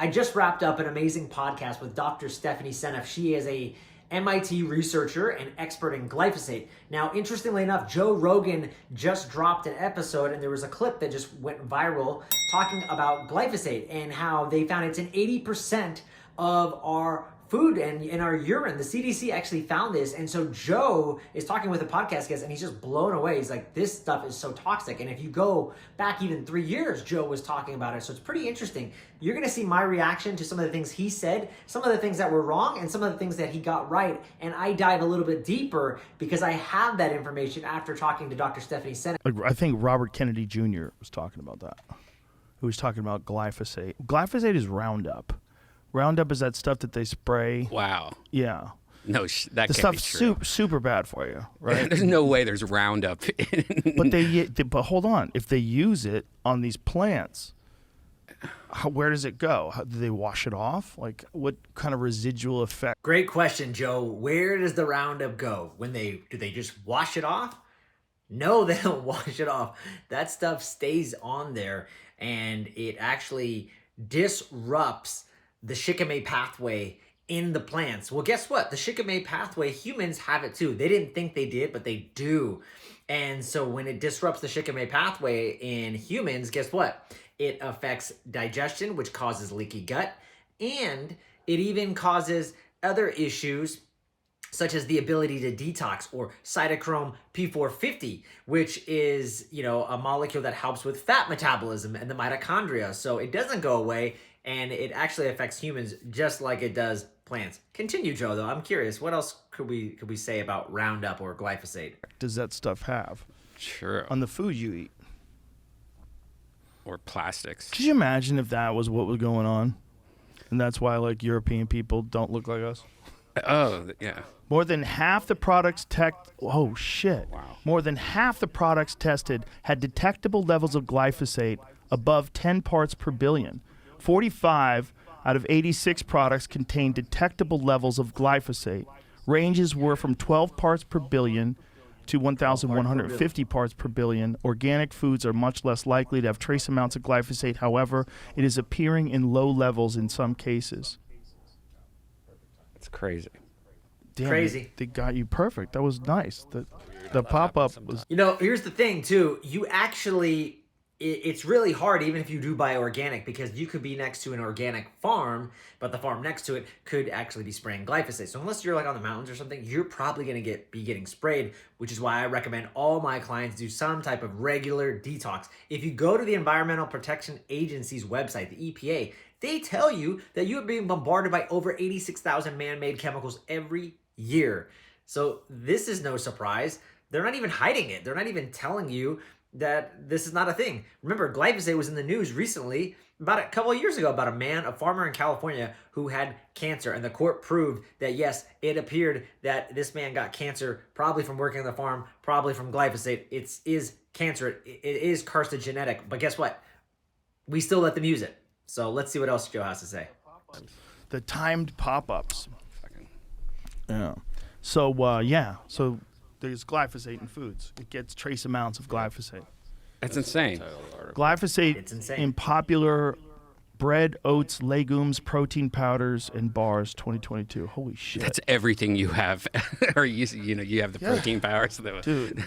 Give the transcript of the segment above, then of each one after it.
I just wrapped up an amazing podcast with Dr. Stephanie Seneff. She is a MIT researcher and expert in glyphosate. Now, interestingly enough, Joe Rogan just dropped an episode and there was a clip that just went viral talking about glyphosate and how they found it's in 80% of our food and in our urine. The CDC actually found this. And so Joe is talking with a podcast guest and he's just blown away. He's like, this stuff is so toxic. And if you go back even 3 years, Joe was talking about it. So it's pretty interesting. You're going to see my reaction to some of the things he said, some of the things that were wrong, and some of the things that he got right. And I dive a little bit deeper because I have that information after talking to Dr. Stephanie Seneff. I think Robert Kennedy Jr. was talking about that. He was talking about glyphosate. Glyphosate is Roundup. Roundup is that stuff that they spray. Wow. Yeah. No, that the can't be stuff's true. super bad for you, right? There's no way there's Roundup. But hold on. If they use it on these plants, where does it go? Do they wash it off? Like, what kind of residual effect? Great question, Joe. Where does the Roundup go? Do they just wash it off? No, they don't wash it off. That stuff stays on there, and it actually disrupts the shikimate pathway in the plants. Well, guess what? The shikimate pathway, humans have it too. They didn't think they did, but they do. And so when it disrupts the shikimate pathway in humans, guess what? It affects digestion, which causes leaky gut, and it even causes other issues such as the ability to detox, or cytochrome P450, which is, a molecule that helps with fat metabolism and the mitochondria. So it doesn't go away, and it actually affects humans just like it does plants. Continue, Joe, though. I'm curious, what else could we say about Roundup or glyphosate? Does that stuff have True. on the food you eat? Or plastics. Could you imagine if that was what was going on? And that's why, like, European people don't look like us? Oh, yeah. More than half the products oh shit. Wow. More than half the products tested had detectable levels of glyphosate above 10 parts per billion. 45 out of 86 products contained detectable levels of glyphosate. Ranges were from 12 parts per billion to 1,150 parts per billion. Organic foods are much less likely to have trace amounts of glyphosate. However, it is appearing in low levels in some cases. It's crazy. Damn, Crazy. They got you perfect. That was nice. The pop-up was... Here's the thing, too. You actually... It's really hard, even if you do buy organic, because you could be next to an organic farm, but the farm next to it could actually be spraying glyphosate. So unless you're like on the mountains or something, you're probably going to be getting sprayed, which is why I recommend all my clients do some type of regular detox. If you go to the Environmental Protection Agency's website, the EPA, they tell you that you are being bombarded by over 86,000 man-made chemicals every year. So this is no surprise. They're not even hiding it. They're not even telling you that this is not a thing. Remember, glyphosate was in the news recently, about a couple of years ago, about a farmer in California who had cancer, and the court proved that yes, it appeared that this man got cancer probably from working on the farm, probably from glyphosate. It is cancer. It is carcinogenic, but guess what? We still let them use it. So let's see what else Joe has to say. The timed pop-ups. Yeah. So there's glyphosate in foods. It gets trace amounts of glyphosate. That's insane. Glyphosate It's insane. in popular bread, oats, legumes, protein powders, and bars 2022. Holy shit. That's everything you have. Or you have the protein powers. Dude,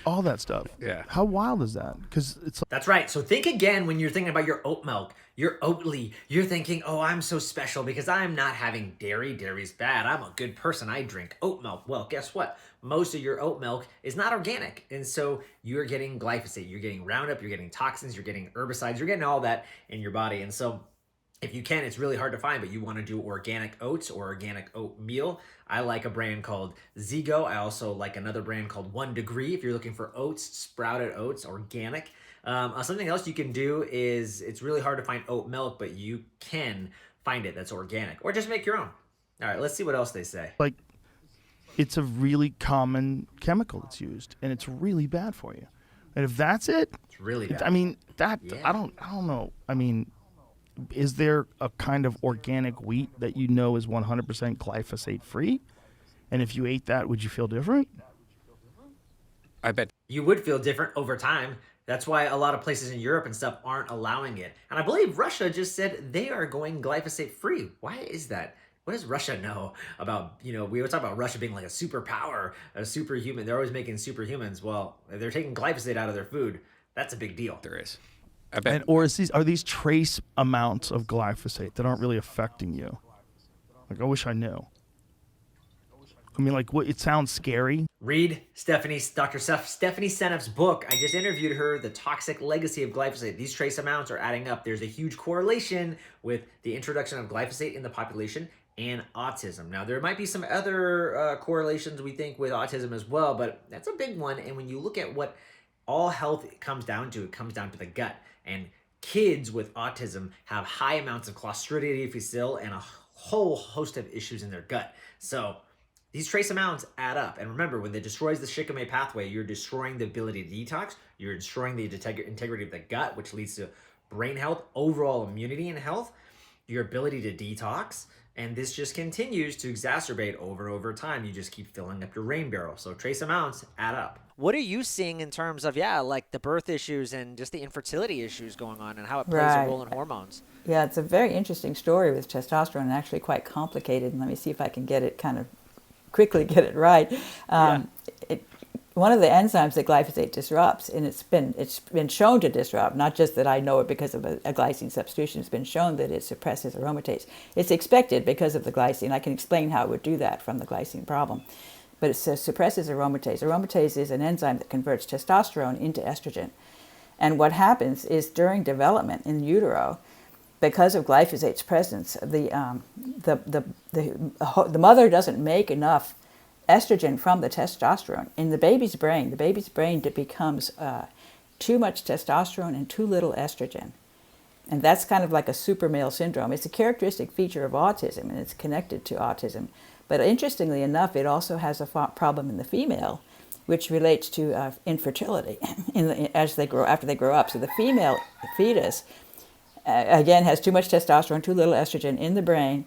all that stuff. Yeah. How wild is that? Because it's like, That's right. So think again when you're thinking about your oat milk, your Oatly. You're thinking, oh, I'm so special because I'm not having dairy. Dairy's bad. I'm a good person. I drink oat milk. Well, guess what? Most of your oat milk is not organic. And so you're getting glyphosate. You're getting Roundup. You're getting toxins. You're getting herbicides. You're getting all that in your body. And so if you can, it's really hard to find, but you want to do organic oats or organic oatmeal. I like a brand called Zigo. I also like another brand called 1 Degree if you're looking for oats, sprouted oats, organic. Something else you can do is, it's really hard to find oat milk, but you can find it that's organic, or just make your own. All right, let's see what else they say. like it's a really common chemical that's used, and it's really bad for you. And if that's it, It's really bad. I mean, that Yeah. I don't know. I mean, is there a kind of organic wheat that you know is 100% glyphosate free? And if you ate that, would you feel different? I bet. You would feel different over time. That's why a lot of places in Europe and stuff aren't allowing it. And I believe Russia just said they are going glyphosate free. Why is that? What does Russia know about, we always talk about Russia being like a superpower, a superhuman. They're always making superhumans. Well, if they're taking glyphosate out of their food, that's a big deal. There is. I bet. And or are these trace amounts of glyphosate that aren't really affecting you? Like, I wish I knew. I mean, like, it sounds scary. Read Dr. Stephanie Seneff's book. I just interviewed her, The Toxic Legacy of Glyphosate. These trace amounts are adding up. There's a huge correlation with the introduction of glyphosate in the population and autism. Now, there might be some other correlations we think with autism as well, but that's a big one. And when you look at what all health comes down to, it comes down to the gut. And kids with autism have high amounts of Clostridia difficile and a whole host of issues in their gut. So these trace amounts add up. And remember, when it destroys the shikimate pathway, you're destroying the ability to detox, you're destroying the integrity of the gut, which leads to brain health, overall immunity and health, your ability to detox, and this just continues to exacerbate over time. You just keep filling up your rain barrel. So trace amounts add up. What are you seeing in terms of, like the birth issues and just the infertility issues going on and how it plays a role in hormones? Yeah, it's a very interesting story with testosterone and actually quite complicated. And let me see if I can get it quickly get it right. One of the enzymes that glyphosate disrupts, and it's been shown to disrupt, not just that I know it because of a glycine substitution, it's been shown that it suppresses aromatase. It's expected because of the glycine. I can explain how it would do that from the glycine problem. But it suppresses aromatase. Aromatase is an enzyme that converts testosterone into estrogen. And what happens is during development in utero, because of glyphosate's presence, the mother doesn't make enough estrogen from the testosterone in the baby's brain. The baby's brain becomes too much testosterone and too little estrogen. And that's kind of like a super male syndrome. It's a characteristic feature of autism, and it's connected to autism. But interestingly enough, it also has a problem in the female, which relates to infertility after they grow up. So the female fetus, again, has too much testosterone, too little estrogen in the brain,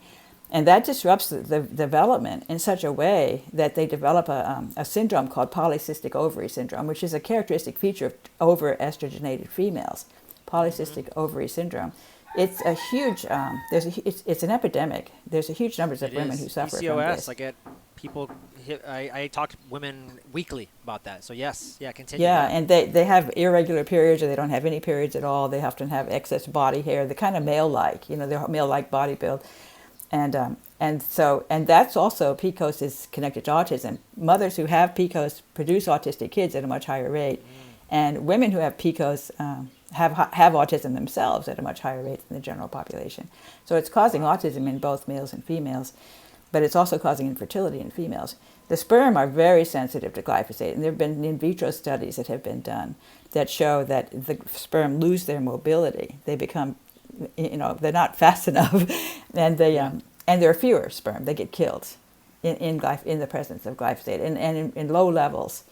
and that disrupts the development in such a way that they develop a syndrome called polycystic ovary syndrome, which is a characteristic feature of over-estrogenated females. Polycystic ovary syndrome. It's a huge. It's an epidemic. There's a huge numbers of women who suffer from this. I get people. I talk to women weekly about that. So yes, continue. Yeah, and they have irregular periods, or they don't have any periods at all. They often have excess body hair. They're kind of male-like. They're male-like body build. And that's also, PCOS is connected to autism. Mothers who have PCOS produce autistic kids at a much higher rate, and women who have PCOS have autism themselves at a much higher rate than the general population. So it's causing autism in both males and females, but it's also causing infertility in females. The sperm are very sensitive to glyphosate, and there have been in vitro studies that have been done that show that the sperm lose their mobility. They become, they're not fast enough, and there are fewer sperm. They get killed in the presence of glyphosate and in low levels.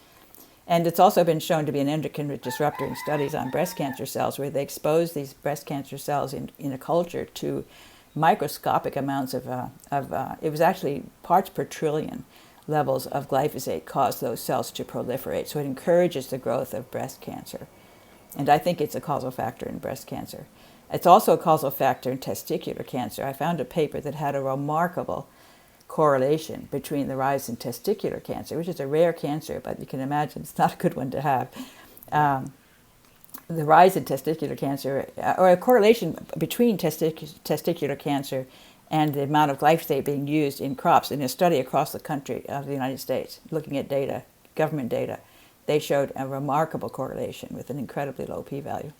And it's also been shown to be an endocrine disruptor in studies on breast cancer cells, where they expose these breast cancer cells in a culture to microscopic amounts of it was actually parts per trillion levels of glyphosate cause those cells to proliferate. So it encourages the growth of breast cancer. And I think it's a causal factor in breast cancer. It's also a causal factor in testicular cancer. I found a paper that had a remarkable correlation between the rise in testicular cancer, which is a rare cancer, but you can imagine it's not a good one to have. The rise in testicular cancer, or a correlation between testicular cancer and the amount of glyphosate being used in crops. In a study across the country of the United States, looking at data, government data, they showed a remarkable correlation with an incredibly low p-value.